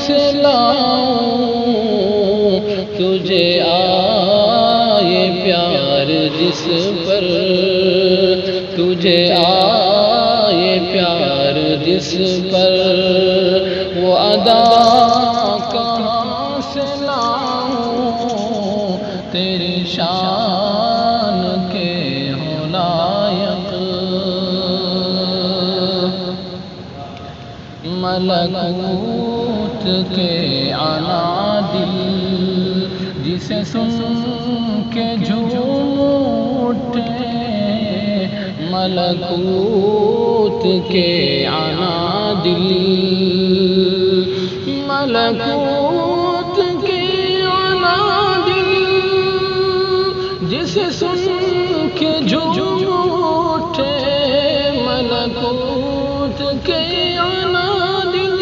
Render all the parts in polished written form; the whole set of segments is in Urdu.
سے لاؤں تجھے آئے پیار جس پر، تجھے آئے پیار جس پر، وہ ادا کہاں سے لاؤں تیری شان کے ہو لائق، ملکوت کے عنادل جسے سن کے جھوم اٹھے، ملکوت کے عنادل، ملکوت کے عنادل جسے سن کے جھوم اٹھے، ملکوت کے عنادل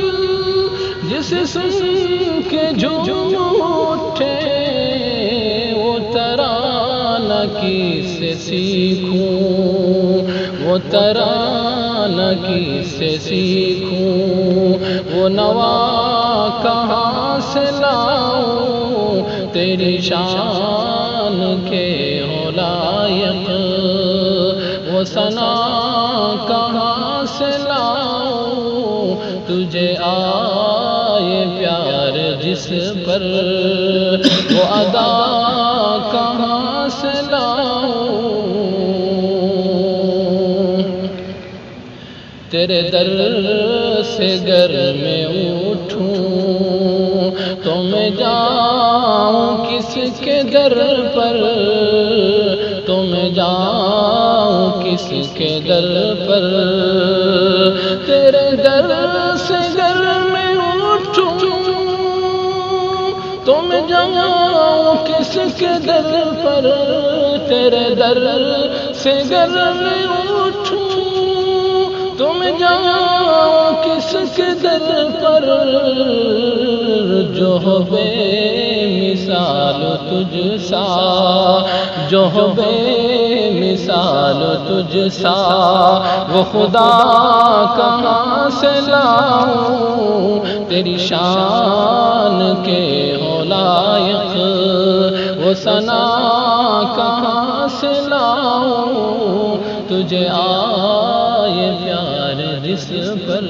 جسے سن کے جھوم اٹھے، وہ ترانہ کس سے سیکھوں، وہ ترانہ کس سے سیکھوں، وہ نوا کہاں سے لاؤں تیری شان کے ہو لائق، وہ ثنا کہاں سے لاؤں تجھے آئے پیار جس پر، وہ ادا کہاں سے لاؤں تیرے در سے گر میں اٹھوں تو میں جاؤں کس کے در پر، تو میں جاؤں کس کے در پر، تیرے در سے گر میں اٹھوں تو میں جاؤں کس کے در پر، تیرے در سے گر میں اٹھوں تو میں جاؤں کس کے در پر، جو ہو بے مثال تجھ سا، جو ہو بے مثال تجھ سا، وہ خدا کہاں سے لاؤں تیری شان کے ہو لائق، وہ ثنا کہاں سے لاؤں تجھے آئے پیار جس پر،